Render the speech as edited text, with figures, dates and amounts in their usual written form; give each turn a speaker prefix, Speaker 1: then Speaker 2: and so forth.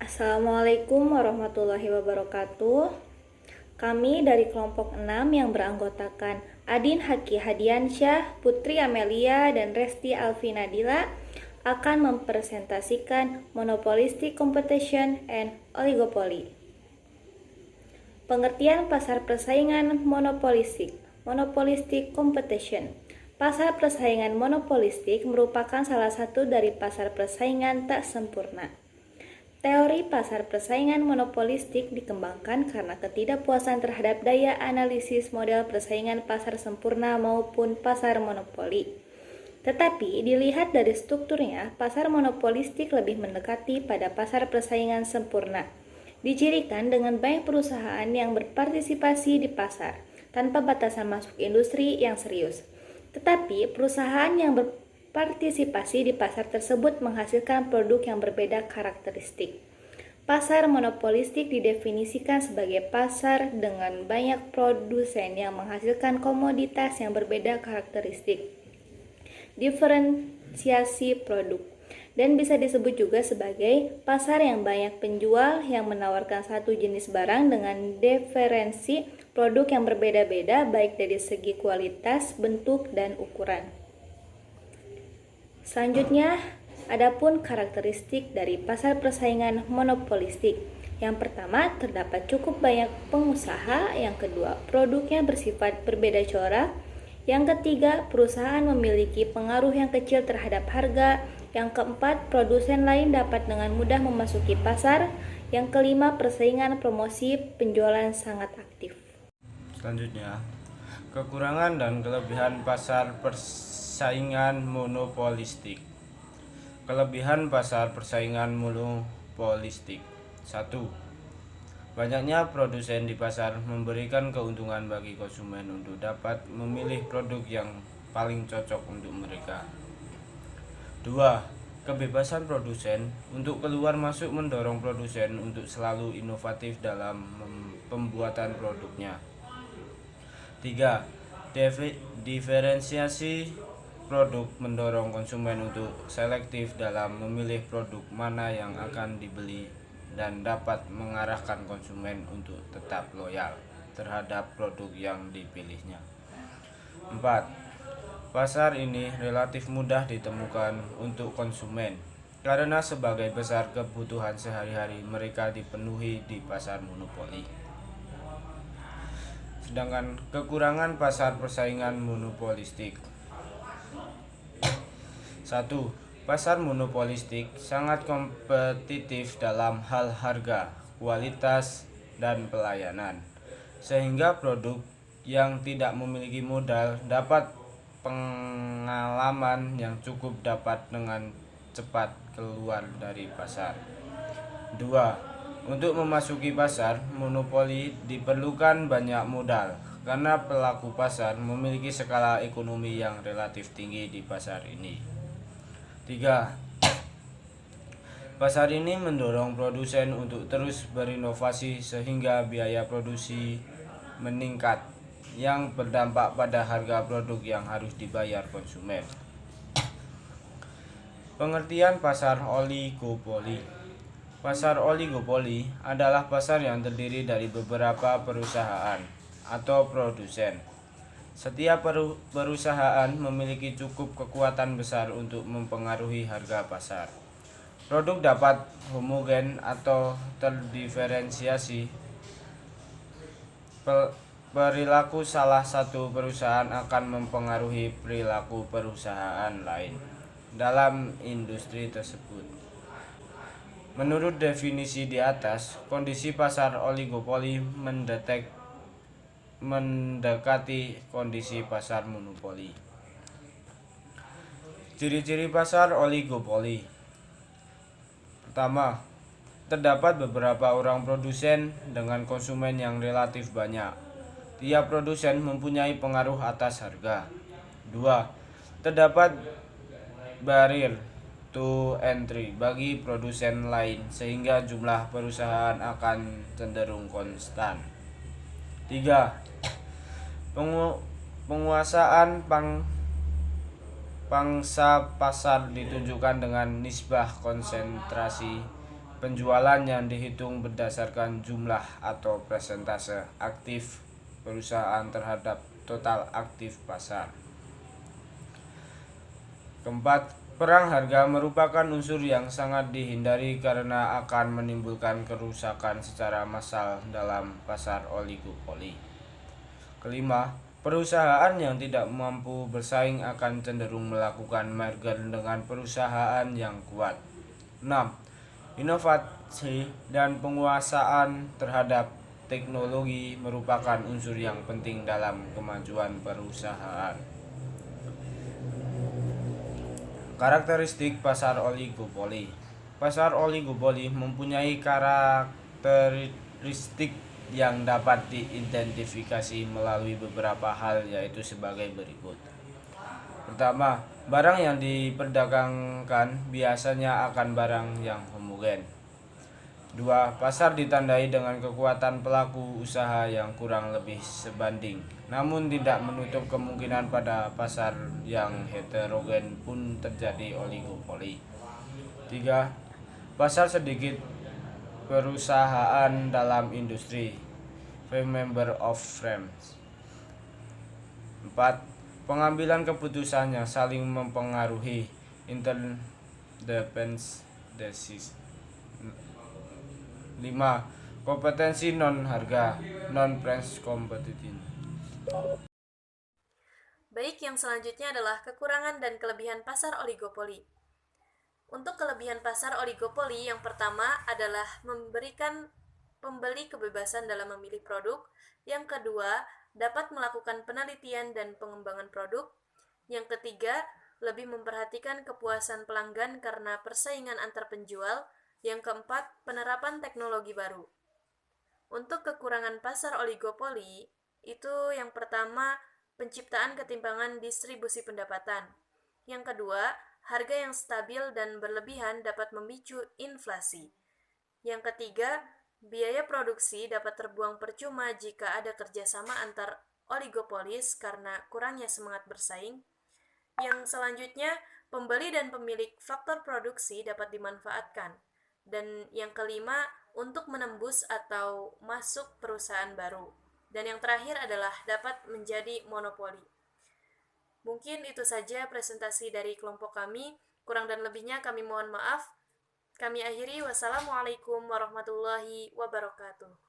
Speaker 1: Assalamualaikum warahmatullahi wabarakatuh. Kami dari kelompok 6 yang beranggotakan Adin Haki Hadiansyah, Putri Amelia, dan Resti Alvinadila akan mempresentasikan Monopolistic Competition and Oligopoly. Pengertian pasar persaingan monopolistik. Monopolistic Competition. Pasar persaingan monopolistik merupakan salah satu dari pasar persaingan tak sempurna. Teori pasar persaingan monopolistik dikembangkan karena ketidakpuasan terhadap daya analisis model persaingan pasar sempurna maupun pasar monopoli. Tetapi dilihat dari strukturnya, pasar monopolistik lebih mendekati pada pasar persaingan sempurna. Dicirikan dengan banyak perusahaan yang berpartisipasi di pasar, tanpa batasan masuk industri yang serius. Tetapi perusahaan yang berpartisipasi di pasar tersebut menghasilkan produk yang berbeda karakteristik. Pasar monopolistik didefinisikan sebagai pasar dengan banyak produsen yang menghasilkan komoditas yang berbeda karakteristik. Diferensiasi produk. Dan bisa disebut juga sebagai pasar yang banyak penjual yang menawarkan satu jenis barang dengan diferensi produk yang berbeda-beda baik dari segi kualitas, bentuk, dan ukuran. Selanjutnya, adapun karakteristik dari pasar persaingan monopolistik. Yang pertama, terdapat cukup banyak pengusaha. Yang kedua, produknya bersifat berbeda corak. Yang ketiga, perusahaan memiliki pengaruh yang kecil terhadap harga. Yang keempat, produsen lain dapat dengan mudah memasuki pasar. Yang kelima, persaingan promosi penjualan sangat aktif.
Speaker 2: Selanjutnya, kekurangan dan kelebihan pasar persaingan monopolistik. Kelebihan pasar persaingan monopolistik. 1. Banyaknya produsen di pasar memberikan keuntungan bagi konsumen untuk dapat memilih produk yang paling cocok untuk mereka. 2. Kebebasan produsen untuk keluar masuk mendorong produsen untuk selalu inovatif dalam pembuatan produknya. 3. Diferensiasi produk mendorong konsumen untuk selektif dalam memilih produk mana yang akan dibeli dan dapat mengarahkan konsumen untuk tetap loyal terhadap produk yang dipilihnya. 4. Pasar ini relatif mudah ditemukan untuk konsumen karena sebagai besar kebutuhan sehari-hari mereka dipenuhi di pasar monopoli. Sedangkan kekurangan pasar persaingan monopolistik. 1. Pasar monopolistik sangat kompetitif dalam hal harga, kualitas, dan pelayanan, sehingga produk yang tidak memiliki modal dapat pengalaman yang cukup dapat dengan cepat keluar dari pasar. 2. Untuk memasuki pasar monopoli diperlukan banyak modal karena pelaku pasar memiliki skala ekonomi yang relatif tinggi di pasar ini. 3. Pasar ini mendorong produsen untuk terus berinovasi sehingga biaya produksi meningkat yang berdampak pada harga produk yang harus dibayar konsumen. Pengertian pasar oligopoli. Pasar oligopoli adalah pasar yang terdiri dari beberapa perusahaan atau produsen. Setiap perusahaan memiliki cukup kekuatan besar untuk mempengaruhi harga pasar. Produk dapat homogen atau terdiferensiasi. Perilaku salah satu perusahaan akan mempengaruhi perilaku perusahaan lain dalam industri tersebut. Menurut definisi di atas, kondisi pasar oligopoli mendekati kondisi pasar monopoli. Ciri-ciri pasar oligopoli. Pertama, terdapat beberapa orang produsen dengan konsumen yang relatif banyak. Tiap produsen mempunyai pengaruh atas harga. 2. Terdapat barrier to entry bagi produsen lain sehingga jumlah perusahaan akan cenderung konstan. 3. Penguasaan pangsa pasar ditunjukkan dengan nisbah konsentrasi penjualan yang dihitung berdasarkan jumlah atau persentase aktif perusahaan terhadap total aktif pasar. Keempat, perang harga merupakan unsur yang sangat dihindari karena akan menimbulkan kerusakan secara massal dalam pasar oligopoli. Kelima, perusahaan yang tidak mampu bersaing akan cenderung melakukan merger dengan perusahaan yang kuat. 6. Inovasi dan penguasaan terhadap teknologi merupakan unsur yang penting dalam kemajuan perusahaan. Karakteristik pasar oligopoli. Pasar oligopoli mempunyai karakteristik yang dapat diidentifikasi melalui beberapa hal, yaitu sebagai berikut. Pertama, barang yang diperdagangkan biasanya akan barang yang homogen. 2. Pasar ditandai dengan kekuatan pelaku usaha yang kurang lebih sebanding, namun tidak menutup kemungkinan pada pasar yang heterogen pun terjadi oligopoli. 3. Pasar sedikit perusahaan dalam industri, few member of firms. 4. Pengambilan keputusan yang saling mempengaruhi, interdependence decision. 5. Kompetensi non-harga, non-price competition.
Speaker 1: Baik, yang selanjutnya adalah kekurangan dan kelebihan pasar oligopoli. Untuk kelebihan pasar oligopoli, yang pertama adalah memberikan pembeli kebebasan dalam memilih produk. Yang kedua, dapat melakukan penelitian dan pengembangan produk. Yang ketiga, lebih memperhatikan kepuasan pelanggan karena persaingan antar penjual. Yang keempat, penerapan teknologi baru. Untuk kekurangan pasar oligopoli, itu yang pertama, penciptaan ketimpangan distribusi pendapatan. Yang kedua, harga yang stabil dan berlebihan dapat memicu inflasi. Yang ketiga, biaya produksi dapat terbuang percuma jika ada kerjasama antar oligopolis karena kurangnya semangat bersaing. Yang selanjutnya, pembeli dan pemilik faktor produksi dapat dimanfaatkan. Dan yang kelima, untuk menembus atau masuk perusahaan baru. Dan yang terakhir adalah dapat menjadi monopoli. Mungkin itu saja presentasi dari kelompok kami. Kurang dan lebihnya kami mohon maaf. Kami akhiri. Wassalamualaikum warahmatullahi wabarakatuh.